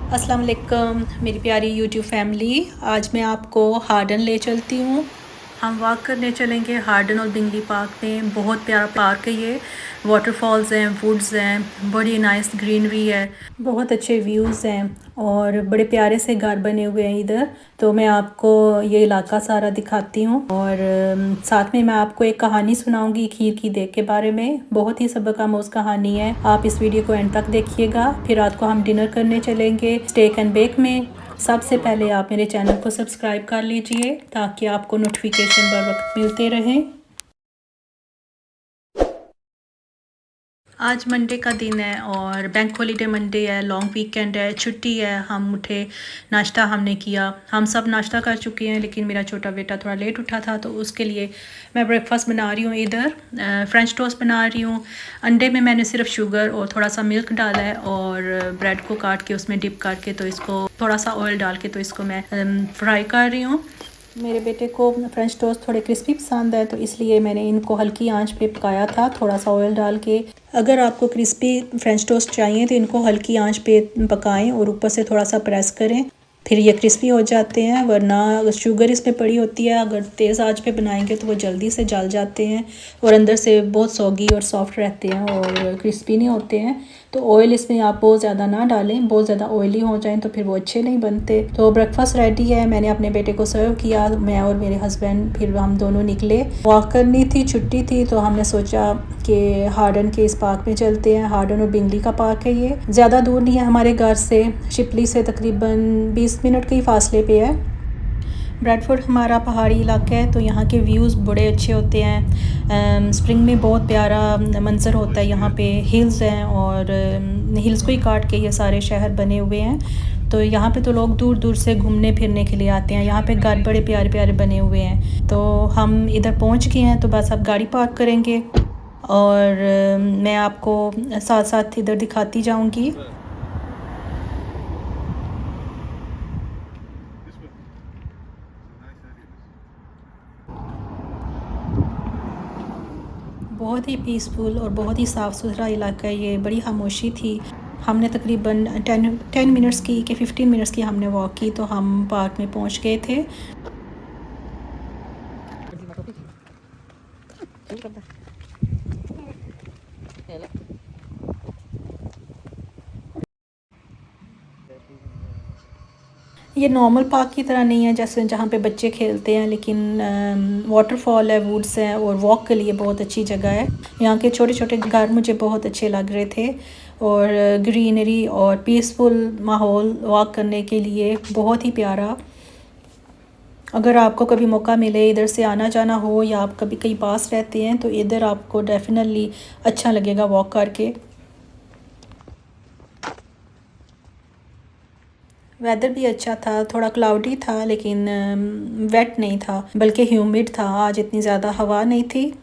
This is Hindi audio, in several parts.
अस्सलाम वालेकुम मेरी प्यारी यूट्यूब फैमिली। आज मैं आपको हार्डन ले चलती हूँ। हम वॉक करने चलेंगे हार्डन और बिंगली पार्क में। बहुत प्यारा पार्क है ये। वाटरफॉल्स हैं, वुड्स हैं, बड़ी नाइस ग्रीनरी है, बहुत अच्छे व्यूज़ हैं और बड़े प्यारे से घर बने हुए हैं इधर। तो मैं आपको ये इलाका सारा दिखाती हूँ और साथ में मैं आपको एक कहानी सुनाऊंगी खीर की देग के बारे में। बहुत ही सबक आमोज़ कहानी है। आप इस वीडियो को एंड तक देखिएगा। फिर रात को हम डिनर करने चलेंगे स्टेक एंड बेक में। सबसे पहले आप मेरे चैनल को सब्सक्राइब कर लीजिए ताकि आपको नोटिफिकेशन बर वक्त मिलते रहें। आज मंडे का दिन है और बैंक हॉलीडे मंडे है, लॉन्ग वीकेंड है, छुट्टी है। हम उठे, नाश्ता हमने किया। हम सब नाश्ता कर चुके हैं लेकिन मेरा छोटा बेटा थोड़ा लेट उठा था तो उसके लिए मैं ब्रेकफास्ट बना रही हूँ। इधर फ्रेंच टोस्ट बना रही हूँ। अंडे में मैंने सिर्फ शुगर और थोड़ा सा मिल्क डाला है और ब्रेड को काट के उसमें डिप करके तो इसको थोड़ा सा ऑयल डाल के तो इसको मैं फ्राई कर रही हूँ। मेरे बेटे को फ्रेंच टोस्ट थोड़े क्रिस्पी पसंद है तो इसलिए मैंने इनको हल्की आंच पे पकाया था थोड़ा सा ऑयल डाल के। अगर आपको क्रिस्पी फ्रेंच टोस्ट चाहिए तो इनको हल्की आंच पे पकाएं और ऊपर से थोड़ा सा प्रेस करें, फिर ये क्रिस्पी हो जाते हैं। वरना अगर शुगर इसमें पड़ी होती है, अगर तेज़ आंच पे बनाएंगे तो वो जल्दी से जल जाते हैं और अंदर से बहुत सॉगी और सॉफ्ट रहते हैं और क्रिस्पी नहीं होते हैं। तो ऑयल इसमें आप बहुत ज़्यादा ना डालें, बहुत ज़्यादा ऑयली हो जाएं तो फिर वो अच्छे नहीं बनते। तो ब्रेकफास्ट रेडी है, मैंने अपने बेटे को सर्व किया। मैं और मेरे हस्बैंड फिर हम दोनों निकले। वॉक करनी थी, छुट्टी थी तो हमने सोचा कि हार्डन के इस पार्क में चलते हैं। हार्डन और बिंगली का पार्क है ये, ज़्यादा दूर नहीं है हमारे घर से। शिपली से तकरीबन 20 मिनट के ही फासले पे है। ब्रैडफोर्ड हमारा पहाड़ी इलाका है तो यहाँ के व्यूज़ बड़े अच्छे होते हैं। स्प्रिंग में बहुत प्यारा मंज़र होता है। यहाँ पे हिल्स हैं और हिल्स को ही काट के ये सारे शहर बने हुए हैं। तो यहाँ पे तो लोग दूर दूर से घूमने फिरने के लिए आते हैं। यहाँ पे घर बड़े प्यारे प्यारे बने हुए हैं। तो हम इधर पहुँच गए हैं तो बस अब गाड़ी पार्क करेंगे और मैं आपको साथ साथ इधर दिखाती जाऊँगी। बहुत ही पीसफुल और बहुत ही साफ़ सुथरा इलाका है ये। बड़ी खामोशी थी। हमने तकरीबन 10 मिनट्स की कि 15 मिनट्स की हमने वॉक की तो हम पार्क में पहुंच गए थे। ये नॉर्मल पार्क की तरह नहीं है जैसे जहाँ पे बच्चे खेलते हैं, लेकिन वाटरफॉल है, वुड्स हैं और वॉक के लिए बहुत अच्छी जगह है। यहाँ के छोटे छोटे घर मुझे बहुत अच्छे लग रहे थे और ग्रीनरी और पीसफुल माहौल वॉक करने के लिए बहुत ही प्यारा। अगर आपको कभी मौका मिले इधर से आना जाना हो या आप कभी कहीं पास रहते हैं तो इधर आपको डेफिनेटली अच्छा लगेगा वॉक करके। वेदर भी अच्छा था, थोड़ा क्लाउडी था लेकिन वेट नहीं था बल्कि ह्यूमिड था। आज इतनी ज़्यादा हवा नहीं थी।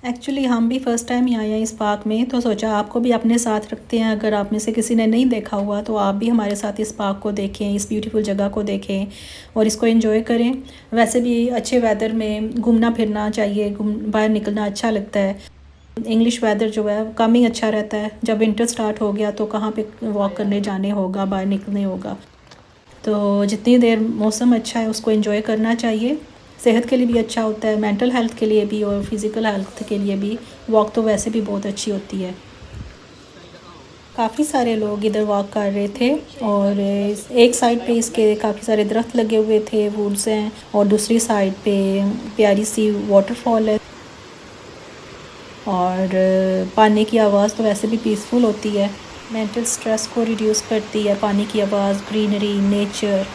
एक्चुअली हम भी फ़र्स्ट टाइम ही आए हैं इस पार्क में तो सोचा आपको भी अपने साथ रखते हैं। अगर आप में से किसी ने नहीं देखा हुआ तो आप भी हमारे साथ इस पार्क को देखें, इस ब्यूटीफुल जगह को देखें और इसको एंजॉय करें। वैसे भी अच्छे वेदर में घूमना फिरना चाहिए, बाहर निकलना अच्छा लगता है। इंग्लिश वेदर जो है कम ही अच्छा रहता है। जब विंटर स्टार्ट हो गया तो कहाँ पे वॉक करने जाने होगा, बाहर निकलने होगा। तो जितनी देर मौसम अच्छा है उसको एंजॉय करना चाहिए। सेहत के लिए भी अच्छा होता है, मेंटल हेल्थ के लिए भी और फिज़िकल हेल्थ के लिए भी। वॉक तो वैसे भी बहुत अच्छी होती है। काफ़ी सारे लोग इधर वॉक कर रहे थे और एक साइड पे इसके काफ़ी सारे दरख्त लगे हुए थे, वुड्स हैं, और दूसरी साइड पे प्यारी सी वाटरफॉल है। और पानी की आवाज़ तो वैसे भी पीसफुल होती है, मेंटल स्ट्रेस को रिड्यूस करती है पानी की आवाज़, ग्रीनरी, नेचर।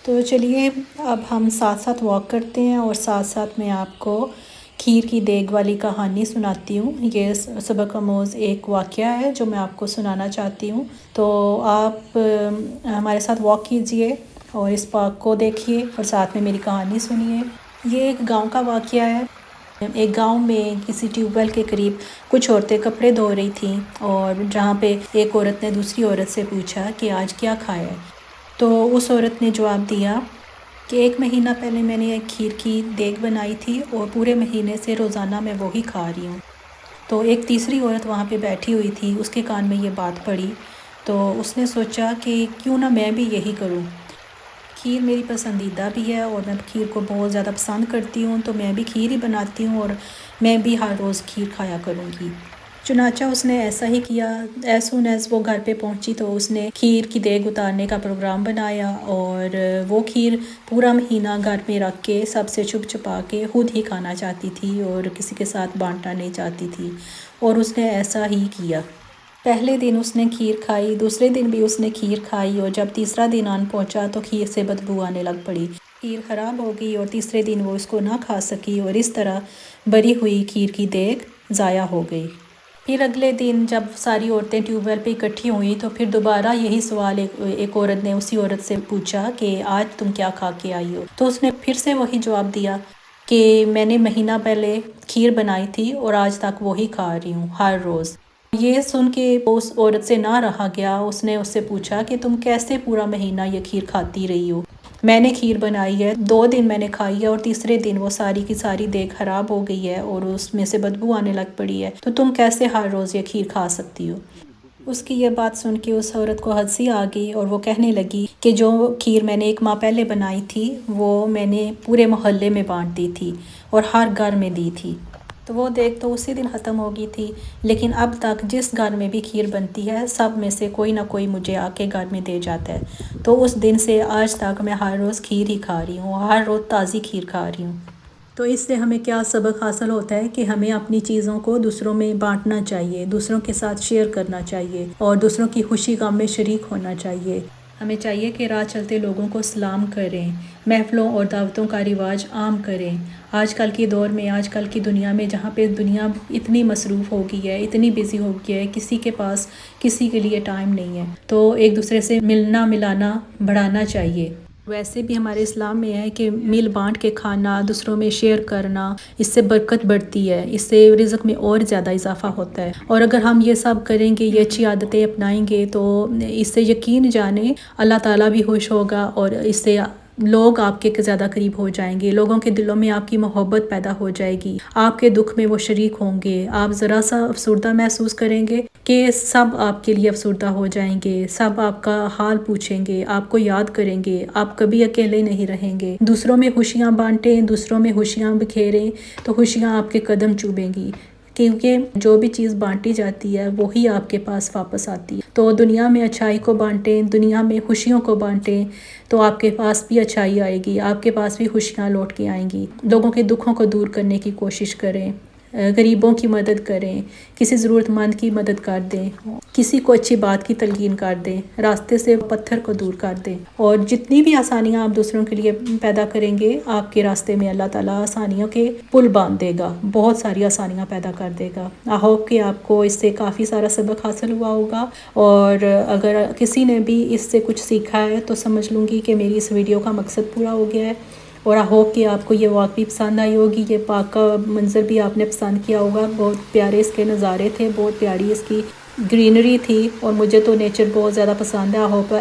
तो चलिए अब हम साथ साथ वॉक करते हैं और साथ साथ मैं आपको खीर की देग वाली कहानी सुनाती हूँ। ये सबक आमोज़ एक वाक़या है जो मैं आपको सुनाना चाहती हूँ। तो आप हमारे साथ वॉक कीजिए और इस पार्क को देखिए और साथ में मेरी कहानी सुनिए। ये एक गांव का वाक़या है। एक गांव में किसी ट्यूबवेल के करीब कुछ औरतें कपड़े धो रही थीं और जहाँ पे एक औरत ने दूसरी औरत से पूछा कि आज क्या खाया है। तो उस औरत ने जवाब दिया कि 1 महीना पहले मैंने एक खीर की देग बनाई थी और पूरे महीने से रोज़ाना मैं वही खा रही हूँ। तो एक तीसरी औरत वहाँ पे बैठी हुई थी, उसके कान में ये बात पड़ी। तो उसने सोचा कि क्यों ना मैं भी यही करूँ। खीर मेरी पसंदीदा भी है और मैं खीर को बहुत ज़्यादा पसंद करती हूँ, तो मैं भी खीर ही बनाती हूँ और मैं भी हर रोज़ खीर खाया करूँगी। चुनाचा उसने ऐसा ही किया। एज सुन एज वो घर पे पहुंची तो उसने खीर की देग उतारने का प्रोग्राम बनाया और वो खीर पूरा महीना घर में रख के सबसे छुप छुपा के खुद ही खाना चाहती थी और किसी के साथ बांटना नहीं चाहती थी, और उसने ऐसा ही किया। पहले दिन उसने खीर खाई, दूसरे दिन भी उसने खीर खाई और जब तीसरा दिन आन पहुंचा तो खीर से बदबू आने लग पड़ी। खीर ख़राब हो गई और तीसरे दिन वो इसको ना खा सकी और इस तरह बरी हुई खीर की देग ज़ाया हो गई। फिर अगले दिन जब सारी औरतें ट्यूबवेल पे इकट्ठी हुई तो फिर दोबारा यही सवाल एक औरत ने उसी औरत से पूछा कि आज तुम क्या खा के आई हो। तो उसने फिर से वही जवाब दिया कि मैंने महीना पहले खीर बनाई थी और आज तक वही खा रही हूँ हर रोज़। ये सुन के उस औरत से ना रहा गया। उसने उससे पूछा कि तुम कैसे पूरा महीना ये खीर खाती रही हो। मैंने खीर बनाई है, 2 दिन मैंने खाई है और तीसरे दिन वो सारी की सारी देग खराब हो गई है और उसमें से बदबू आने लग पड़ी है, तो तुम कैसे हर रोज़ ये खीर खा सकती हो। उसकी ये बात सुन के उस औरत को हंसी आ गई और वो कहने लगी कि जो खीर मैंने 1 माह पहले बनाई थी वो मैंने पूरे मोहल्ले में बांट दी थी और हर घर में दी थी। तो वो देग तो उसी दिन ख़त्म हो गई थी, लेकिन अब तक जिस घर में भी खीर बनती है सब में से कोई ना कोई मुझे आके घर में दे जाता है। तो उस दिन से आज तक मैं हर रोज़ खीर ही खा रही हूँ, हर रोज़ ताज़ी खीर खा रही हूँ। तो इससे हमें क्या सबक हासिल होता है कि हमें अपनी चीज़ों को दूसरों में बांटना चाहिए, दूसरों के साथ शेयर करना चाहिए और दूसरों की खुशी गम में शरीक होना चाहिए। हमें चाहिए कि राह चलते लोगों को सलाम करें, महफ़िलों और दावतों का रिवाज आम करें। आजकल के दौर में, आजकल की दुनिया में जहाँ पे दुनिया इतनी मसरूफ़ हो गई है, इतनी बिज़ी हो गई है, किसी के पास किसी के लिए टाइम नहीं है, तो एक दूसरे से मिलना मिलाना बढ़ाना चाहिए। वैसे भी हमारे इस्लाम में है कि मिल बांट के खाना, दूसरों में शेयर करना, इससे बरकत बढ़ती है, इससे रिज़्क़ में और ज़्यादा इजाफ़ा होता है। और अगर हम ये सब करेंगे, ये अच्छी आदतें अपनाएंगे तो इससे यकीन जाने अल्लाह ताला भी खुश होगा और इससे लोग आपके ज़्यादा करीब हो जाएंगे, लोगों के दिलों में आपकी मोहब्बत पैदा हो जाएगी, आपके दुख में वो शरीक होंगे। आप ज़रा सा अफसरदा महसूस करेंगे कि सब आपके लिए अफसरदा हो जाएंगे, सब आपका हाल पूछेंगे, आपको याद करेंगे, आप कभी अकेले नहीं रहेंगे। दूसरों में खुशियाँ बांटें, दूसरों में खुशियाँ बिखेरें तो खुशियाँ आपके कदम चूमेंगी, क्योंकि जो भी चीज़ बांटी जाती है वही आपके पास वापस आती है। तो दुनिया में अच्छाई को बांटें, दुनिया में खुशियों को बांटें तो आपके पास भी अच्छाई आएगी, आपके पास भी खुशियाँ लौट के आएंगी। लोगों के दुखों को दूर करने की कोशिश करें, गरीबों की मदद करें, किसी ज़रूरतमंद की मदद कर दें, किसी को अच्छी बात की तलकीन कर दें, रास्ते से पत्थर को दूर कर दें। और जितनी भी आसानियाँ आप दूसरों के लिए पैदा करेंगे, आपके रास्ते में अल्लाह ताला आसानियों के पुल बांध देगा, बहुत सारी आसानियाँ पैदा कर देगा। आई होप कि आपको इससे काफ़ी सारा सबक हासिल हुआ होगा और अगर किसी ने भी इससे कुछ सीखा है तो समझ लूँगी कि मेरी इस वीडियो का मकसद पूरा हो गया है। और आई होप कि आपको ये वॉक भी पसंद आई होगी, ये पार्क का मंज़र भी आपने पसंद किया होगा। बहुत प्यारे इसके नज़ारे थे, बहुत प्यारी इसकी ग्रीनरी थी और मुझे तो नेचर बहुत ज़्यादा पसंद है। आई होप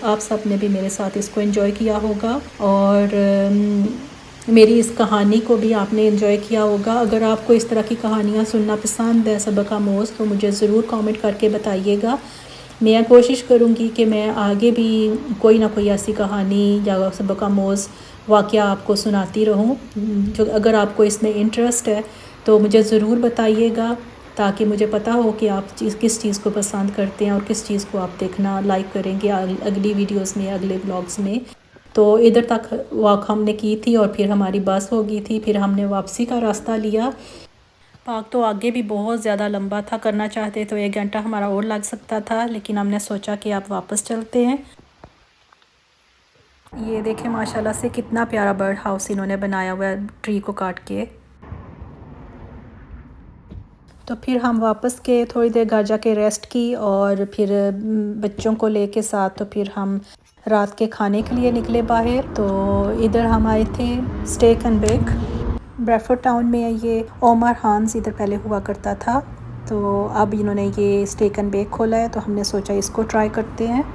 आप सब ने भी मेरे साथ इसको एंजॉय किया होगा और मेरी इस कहानी को भी आपने एंजॉय किया होगा। अगर आपको इस तरह की कहानियाँ सुनना पसंद है सबक आमोज़, तो मुझे ज़रूर कमेंट करके बताइएगा। मैं कोशिश करूँगी कि मैं आगे भी कोई ना कोई ऐसी कहानी या सबक आमोज़ वाक़या आपको सुनाती रहूँ। जो अगर आपको इसमें इंटरेस्ट है तो मुझे ज़रूर बताइएगा, ताकि मुझे पता हो कि आप किस चीज़ को पसंद करते हैं और किस चीज़ को आप देखना लाइक करेंगे अगली वीडियोस में, अगले ब्लॉग्स में। तो इधर तक वॉक हमने की थी और फिर हमारी बस हो गई थी, फिर हमने वापसी का रास्ता लिया। पार्क तो आगे भी बहुत ज़्यादा लंबा था, करना चाहते तो 1 घंटा हमारा और लग सकता था, लेकिन हमने सोचा कि आप वापस चलते हैं। ये देखें माशाल्लाह से कितना प्यारा बर्ड हाउस इन्होंने बनाया हुआ है ट्री को काट के। तो फिर हम वापस गए, थोड़ी देर घर जाके रेस्ट की और फिर बच्चों को लेके साथ तो फिर हम रात के खाने के लिए निकले बाहर। तो इधर हम आए थे steak and bake. Bradford town में है ये। ओमर हांस इधर पहले हुआ करता था, तो अब इन्होंने ये स्टेक एंड बेक खोला है, तो हमने सोचा इसको ट्राई करते हैं।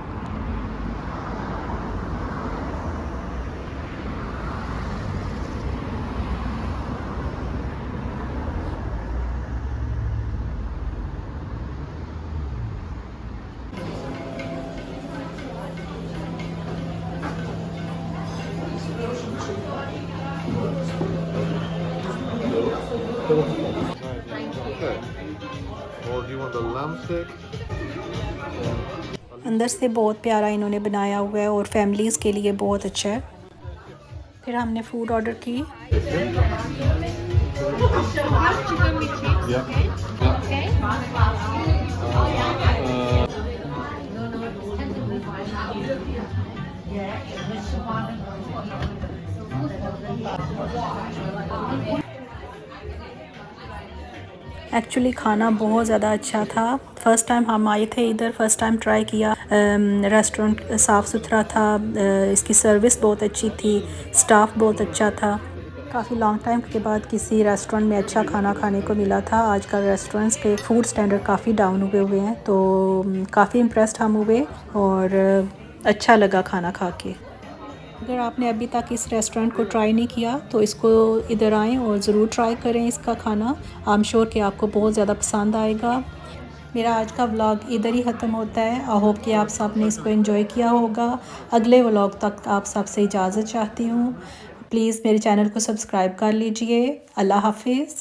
अंदर से बहुत प्यारा इन्होंने बनाया हुआ है और फैमिलीज़ के लिए बहुत अच्छा है। फिर हमने फ़ूड ऑर्डर की। एक्चुअली खाना बहुत ज़्यादा अच्छा था। फ़र्स्ट टाइम हम आए थे इधर, फ़र्स्ट टाइम ट्राई किया। रेस्टोरेंट साफ़ सुथरा था, इसकी सर्विस बहुत अच्छी थी, स्टाफ बहुत अच्छा था। काफ़ी लॉन्ग टाइम के बाद किसी रेस्टोरेंट में अच्छा खाना खाने को मिला था। आजकल रेस्टोरेंट्स के फूड स्टैंडर्ड काफ़ी डाउन हुए हैं, तो काफ़ी इम्प्रेस्ड हम हुए और अच्छा लगा खाना खा के। अगर आपने अभी तक इस रेस्टोरेंट को ट्राई नहीं किया तो इसको इधर आएँ और ज़रूर ट्राई करें इसका खाना। आई एम श्योर कि आपको बहुत ज़्यादा पसंद आएगा। मेरा आज का व्लॉग इधर ही ख़त्म होता है। आई होप कि आप सब ने इसको एंजॉय किया होगा। अगले व्लॉग तक आप सबसे इजाज़त चाहती हूँ। प्लीज़ मेरे चैनल को सब्सक्राइब कर लीजिए। अल्लाह हाफिज़।